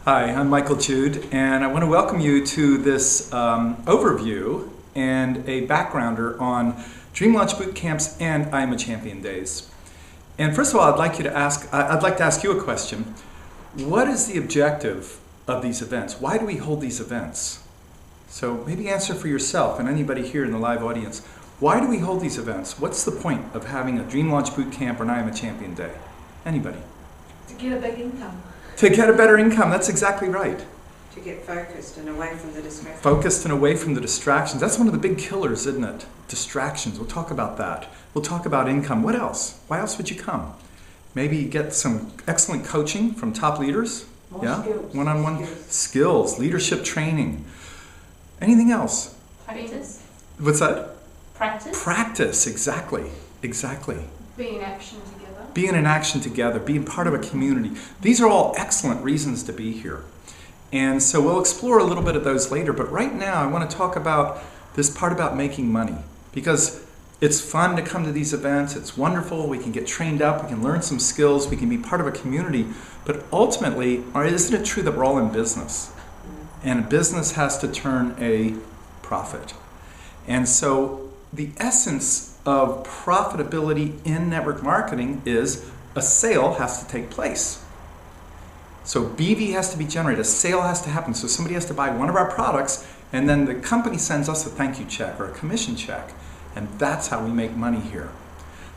Hi, I'm Michael Jude, and I want to welcome you to this overview and a backgrounder on Dream Launch Boot Camps and I Am a Champion Days. And first of all, I'd like to ask you a question. What is the objective of these events? Why do we hold these events? So maybe answer for yourself and anybody here in the live audience. Why do we hold these events? What's the point of having a Dream Launch Boot Camp or an I Am a Champion Day? Anybody? To get a big income. To get a better income, that's exactly right. To get focused and away from the distractions. Focused and away from the distractions. That's one of the big killers, isn't it? Distractions. We'll talk about that. We'll talk about income. What else? Why else would you come? Maybe get some excellent coaching from top leaders. Skills. One-on-one skills, leadership training. Anything else? Practice. What's that? Practice. Practice, exactly. Be in action together. Being in action together, being part of a community. These are all excellent reasons to be here. And so we'll explore a little bit of those later, but right now I want to talk about this part about making money, because it's fun to come to these events, it's wonderful, we can get trained up, we can learn some skills, we can be part of a community, but ultimately, isn't it true that we're all in business? And a business has to turn a profit. And so the essence of profitability in network marketing is a sale has to take place. So BV has to be generated, a sale has to happen. So somebody has to buy one of our products, and then the company sends us a thank you check or a commission check. And that's how we make money here.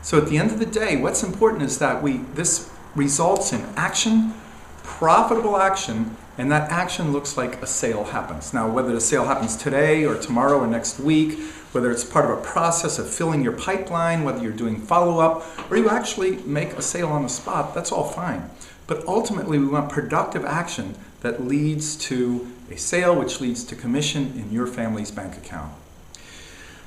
So at the end of the day, what's important is that this results in action, profitable action, and that action looks like a sale happens. Now, whether the sale happens today or tomorrow or next week, whether it's part of a process of filling your pipeline, whether you're doing follow-up, or you actually make a sale on the spot, that's all fine. But ultimately, we want productive action that leads to a sale, which leads to commission in your family's bank account.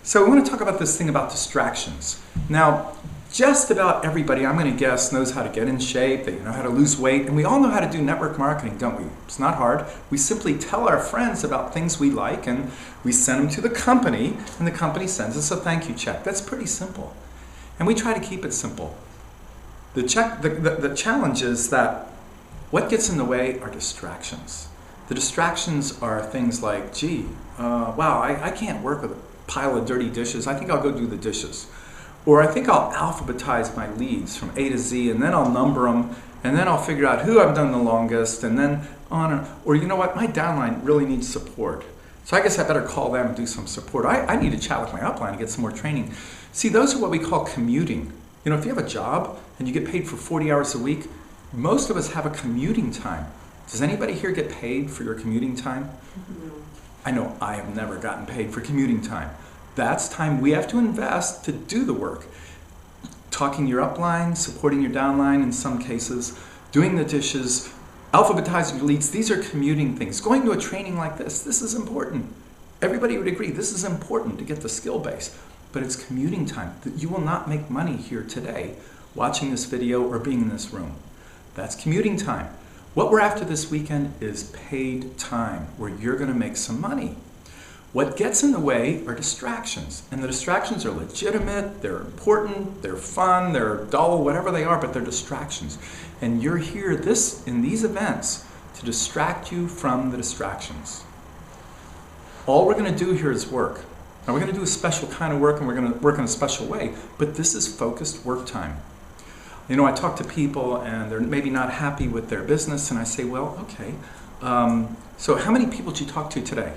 So we want to talk about this thing about distractions. Now, just about everybody, I'm going to guess, knows how to get in shape, they know how to lose weight, and we all know how to do network marketing, don't we? It's not hard. We simply tell our friends about things we like, and we send them to the company, and the company sends us a thank you check. That's pretty simple. And we try to keep it simple. The challenge is that what gets in the way are distractions. The distractions are things like, wow, I can't work with a pile of dirty dishes. I think I'll go do the dishes. Or I think I'll alphabetize my leads from A to Z, and then I'll number them, and then I'll figure out who I've done the longest, and then on and, or you know what, my downline really needs support. So I guess I better call them and do some support. I need to chat with my upline and get some more training. See, those are what we call commuting. You know, if you have a job and you get paid for 40 hours a week, most of us have a commuting time. Does anybody here get paid for your commuting time? No. I know I have never gotten paid for commuting time. That's time we have to invest to do the work. Talking your upline, supporting your downline in some cases, doing the dishes, alphabetizing your leads, these are commuting things. Going to a training like this is important. Everybody would agree this is important to get the skill base, but it's commuting time. You will not make money here today watching this video or being in this room. That's commuting time. What we're after this weekend is paid time, where you're going to make some money. What gets in the way are distractions, and the distractions are legitimate, they're important, they're fun, they're dull, whatever they are, but they're distractions. And you're here in these events to distract you from the distractions. All we're going to do here is work. Now we're going to do a special kind of work, and we're going to work in a special way, but this is focused work time. You know, I talk to people and they're maybe not happy with their business, and I say, well, okay, so how many people did you talk to today?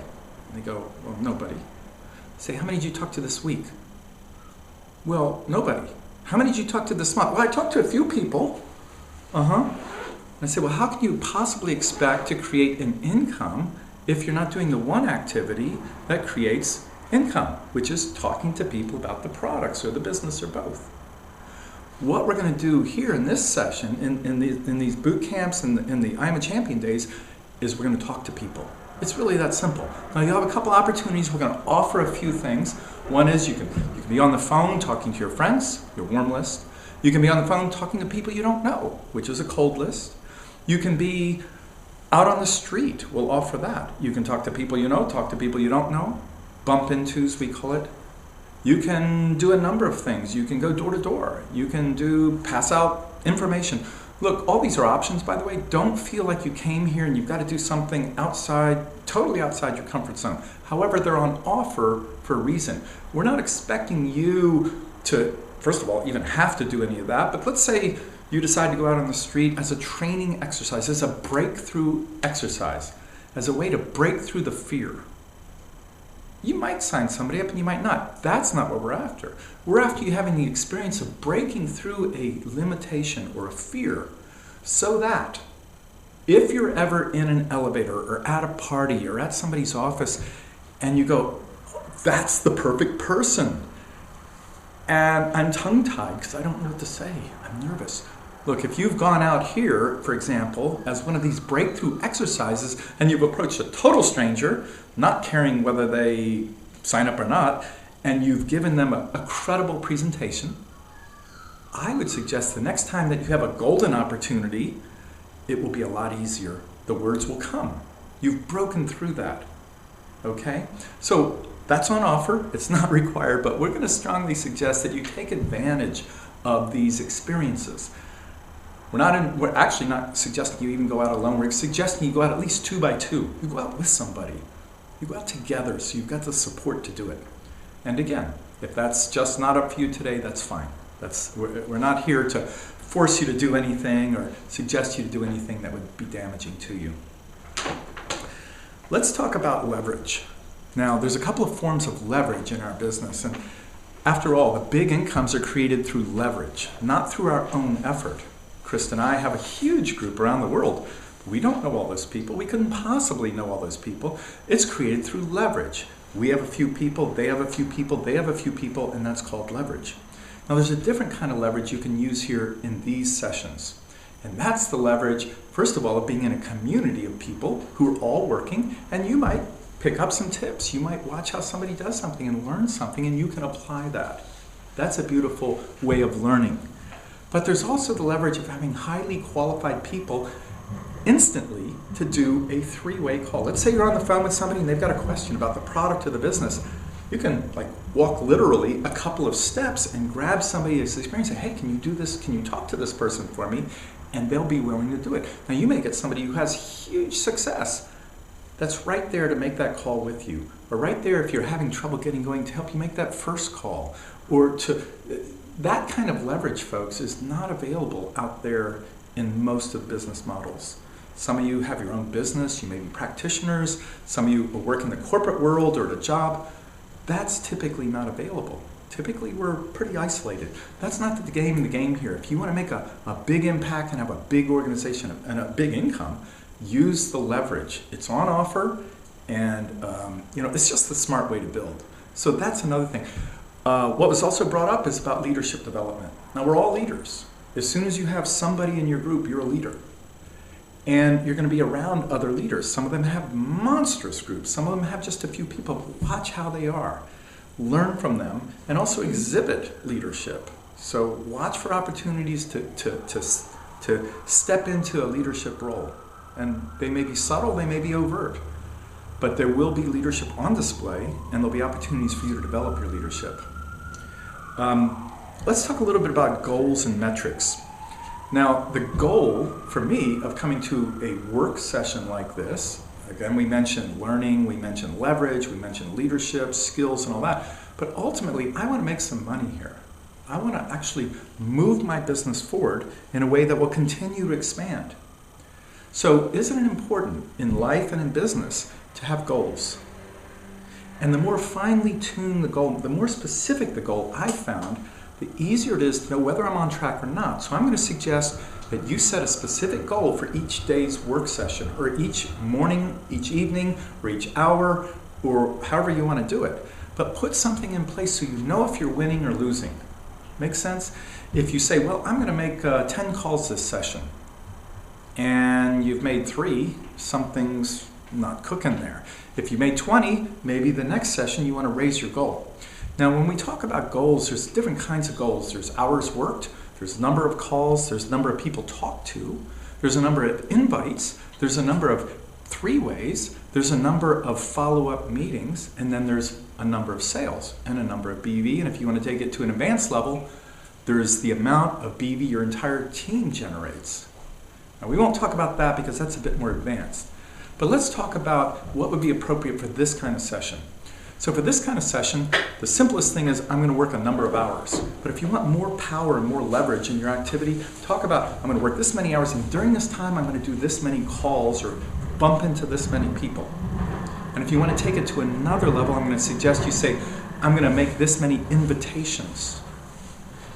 They go, well, nobody. I say, how many did you talk to this week? Well, nobody. How many did you talk to this month? Well, I talked to a few people. I say, well, how can you possibly expect to create an income if you're not doing the one activity that creates income, which is talking to people about the products or the business or both? What we're going to do here in this session, in these boot camps and in the I Am a Champion Days, is we're going to talk to people. It's really that simple. Now you'll have a couple opportunities. We're going to offer a few things. One is you can be on the phone talking to your friends, your warm list. You can be on the phone talking to people you don't know, which is a cold list. You can be out on the street. We'll offer that. You can talk to people you know, talk to people you don't know. Bump intos, we call it. You can do a number of things. You can go door to door. You can pass out information. Look, all these are options, by the way. Don't feel like you came here and you've got to do something outside, totally outside your comfort zone. However, they're on offer for a reason. We're not expecting you to, first of all, even have to do any of that, but let's say you decide to go out on the street as a training exercise, as a breakthrough exercise, as a way to break through the fear. You might sign somebody up and you might not. That's not what we're after. We're after you having the experience of breaking through a limitation or a fear so that if you're ever in an elevator or at a party or at somebody's office and you go, that's the perfect person. And I'm tongue-tied because I don't know what to say. I'm nervous. Look, if you've gone out here, for example, as one of these breakthrough exercises and you've approached a total stranger, not caring whether they sign up or not, and you've given them a credible presentation, I would suggest the next time that you have a golden opportunity, it will be a lot easier. The words will come. You've broken through that. Okay? So that's on offer. It's not required, but we're going to strongly suggest that you take advantage of these experiences. We're actually not suggesting you even go out alone. We're suggesting you go out at least 2 by 2. You go out with somebody. You go out together, so you've got the support to do it. And again, if that's just not up for you today, that's fine. We're not here to force you to do anything or suggest you to do anything that would be damaging to you. Let's talk about leverage. Now, there's a couple of forms of leverage in our business, and after all, the big incomes are created through leverage, not through our own effort. Krista and I have a huge group around the world. We don't know all those people. We couldn't possibly know all those people. It's created through leverage. We have a few people, they have a few people, they have a few people, and that's called leverage. Now, there's a different kind of leverage you can use here in these sessions. And that's the leverage, first of all, of being in a community of people who are all working, and you might pick up some tips. You might watch how somebody does something and learn something, and you can apply that. That's a beautiful way of learning. But there's also the leverage of having highly qualified people instantly to do a 3-way call. Let's say you're on the phone with somebody and they've got a question about the product or the business. You can walk literally a couple of steps and grab somebody's experience and say, hey, can you do this? Can you talk to this person for me? And they'll be willing to do it. Now, you may get somebody who has huge success that's right there to make that call with you, or right there if you're having trouble getting going to help you make that first call, or to that kind of leverage, folks, is not available out there in most of the business models. Some of you have your own business, you may be practitioners, some of you work in the corporate world or at a job. That's typically not available. Typically, we're pretty isolated. That's not the game here. If you want to make a big impact and have a big organization and a big income, use the leverage. It's on offer, and it's just the smart way to build. So that's another thing. What was also brought up is about leadership development. Now, we're all leaders. As soon as you have somebody in your group, you're a leader. And you're going to be around other leaders. Some of them have monstrous groups. Some of them have just a few people. Watch how they are. Learn from them and also exhibit leadership. So watch for opportunities to step into a leadership role. And they may be subtle, they may be overt. But there will be leadership on display, and there'll be opportunities for you to develop your leadership. Let's talk a little bit about goals and metrics. Now, the goal for me of coming to a work session like this, again, we mentioned learning, we mentioned leverage, we mentioned leadership, skills, and all that. But ultimately, I want to make some money here. I want to actually move my business forward in a way that will continue to expand. So isn't it important in life and in business to have goals? And the more finely tuned the goal, the more specific the goal I've found, the easier it is to know whether I'm on track or not. So I'm going to suggest that you set a specific goal for each day's work session, or each morning, each evening, or each hour, or however you want to do it. But put something in place so you know if you're winning or losing. Make sense? If you say, well, I'm going to make 10 calls this session, and you've made 3, something's not cooking there. If you made 20, maybe the next session you want to raise your goal. Now, when we talk about goals, there's different kinds of goals. There's hours worked, there's number of calls, there's number of people talked to, there's a number of invites, there's a number of 3-ways, there's a number of follow-up meetings, and then there's a number of sales and a number of BV. And if you want to take it to an advanced level, there's the amount of BV your entire team generates. Now, we won't talk about that because that's a bit more advanced. But let's talk about what would be appropriate for this kind of session. So for this kind of session, the simplest thing is I'm going to work a number of hours. But if you want more power and more leverage in your activity, talk about I'm going to work this many hours, and during this time I'm going to do this many calls or bump into this many people. And if you want to take it to another level, I'm going to suggest you say, I'm going to make this many invitations.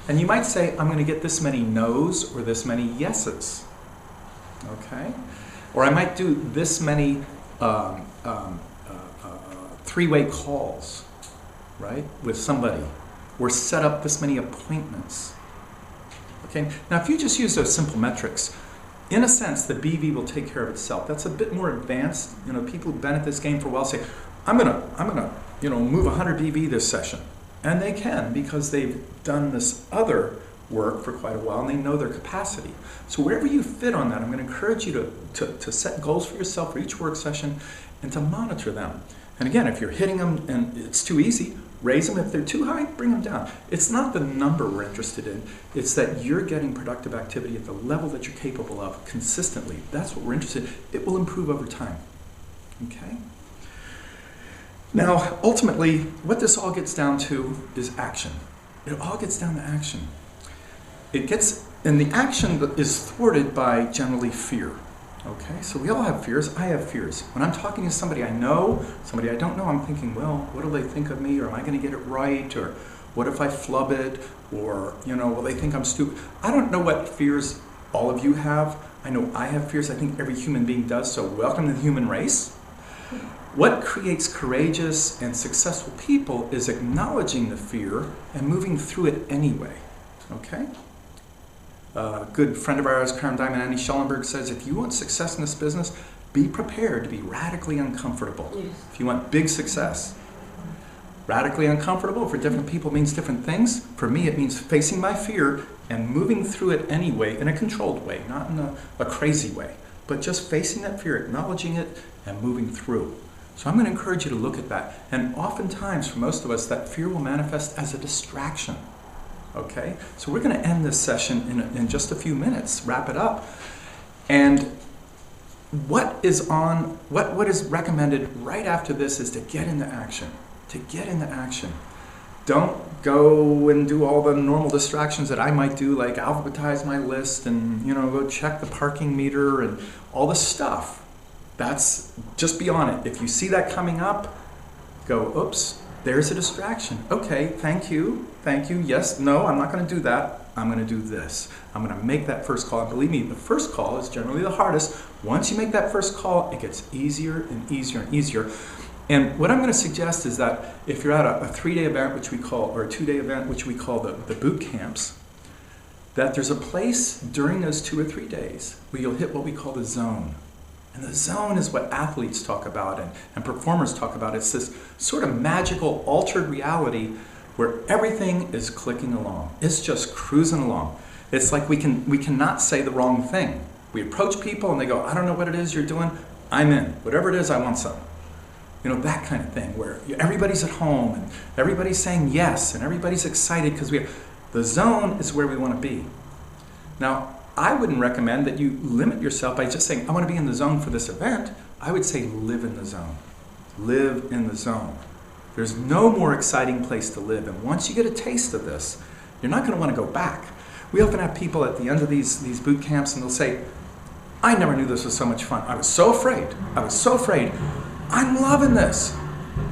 And you might say, I'm going to get this many no's or this many yeses. Okay? Or I might do this many three-way calls, right, with somebody, or set up this many appointments. Okay? Now, if you just use those simple metrics, in a sense, the BV will take care of itself. That's a bit more advanced. You know, people who've been at this game for a while say, I'm gonna, move 100 BV this session. And they can, because they've done this other work for quite a while and they know their capacity. So wherever you fit on that, I'm going to encourage you to set goals for yourself for each work session and to monitor them. And again, if you're hitting them and it's too easy, raise them. If they're too high, bring them down. It's not the number we're interested in. It's that you're getting productive activity at the level that you're capable of consistently. That's what we're interested in. It will improve over time. Okay? Now, ultimately, what this all gets down to is action. It all gets down to action. And the action is thwarted by generally fear. Okay, so we all have fears. I have fears. When I'm talking to somebody I know, somebody I don't know, I'm thinking, well, what will they think of me? Or am I going to get it right? Or what if I flub it? Or, will they think I'm stupid? I don't know what fears all of you have. I know I have fears. I think every human being does. So welcome to the human race. What creates courageous and successful people is acknowledging the fear and moving through it anyway. Okay? A good friend of ours, Crown Diamond Annie Schellenberg, says if you want success in this business, be prepared to be radically uncomfortable. Yes. If you want big success. Radically uncomfortable for different people means different things. For me, it means facing my fear and moving through it anyway in a controlled way, not in a crazy way, but just facing that fear, acknowledging it, and moving through. So I'm going to encourage you to look at that. And oftentimes, for most of us, that fear will manifest as a distraction. Okay? So we're going to end this session in just a few minutes, wrap it up. And what is recommended right after this is to get into action. To get into action. Don't go and do all the normal distractions that I might do, like alphabetize my list and, go check the parking meter and all this stuff. That's just be on it. If you see that coming up, go, oops, there's a distraction. Okay, thank you. Yes, no, I'm not going to do that. I'm going to do this. I'm going to make that first call. And believe me, the first call is generally the hardest. Once you make that first call, it gets easier and easier and easier. And what I'm going to suggest is that if you're at a 3-day event, which we call, or a 2-day event, which we call the boot camps, that there's a place during those 2 or 3 days where you'll hit what we call the zone. And the zone is what athletes talk about and performers talk about. It's this sort of magical, altered reality where everything is clicking along. It's just cruising along. It's like we cannot say the wrong thing. We approach people and they go, I don't know what it is you're doing. I'm in. Whatever it is, I want some. That kind of thing where everybody's at home and everybody's saying yes and everybody's excited because the zone is where we want to be. Now, I wouldn't recommend that you limit yourself by just saying, I want to be in the zone for this event. I would say live in the zone. Live in the zone. There's no more exciting place to live. And once you get a taste of this, you're not going to want to go back. We often have people at the end of these boot camps and they'll say, I never knew this was so much fun. I was so afraid. I'm loving this.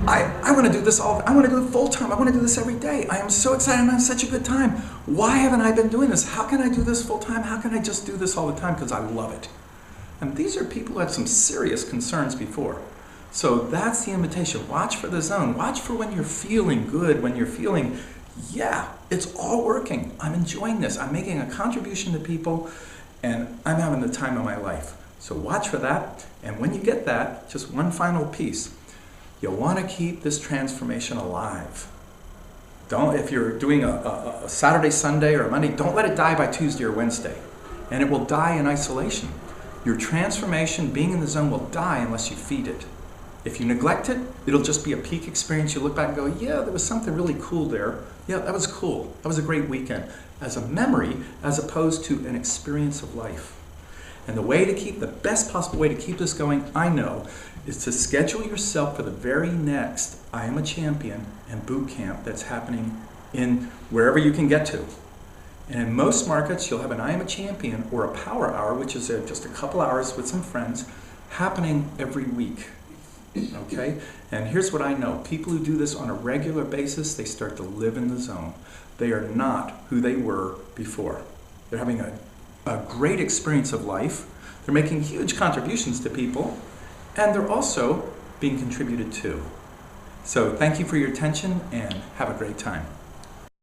I want to do this I want to do it full time. I want to do this every day. I am so excited. I'm having such a good time. Why haven't I been doing this? How can I do this full time? How can I just do this all the time? Because I love it. And these are people who had some serious concerns before. So that's the invitation. Watch for the zone. Watch for when you're feeling good, when you're feeling, yeah, it's all working. I'm enjoying this. I'm making a contribution to people, and I'm having the time of my life. So watch for that. And when you get that, just one final piece. You'll want to keep this transformation alive. If you're doing a Saturday, Sunday, or a Monday, don't let it die by Tuesday or Wednesday. And it will die in isolation. Your transformation, being in the zone, will die unless you feed it. If you neglect it, it'll just be a peak experience. You look back and go, yeah, there was something really cool there. Yeah, that was cool. That was a great weekend. As a memory, as opposed to an experience of life. And the best possible way to keep this going, I know, is to schedule yourself for the very next I Am a Champion and boot camp that's happening in wherever you can get to. And in most markets, you'll have an I Am a Champion or a power hour, which is just a couple hours with some friends, happening every week. Okay? And here's what I know. People who do this on a regular basis, they start to live in the zone. They are not who they were before. They're having a great experience of life. They're making huge contributions to people, and they're also being contributed to. So thank you for your attention, and have a great time.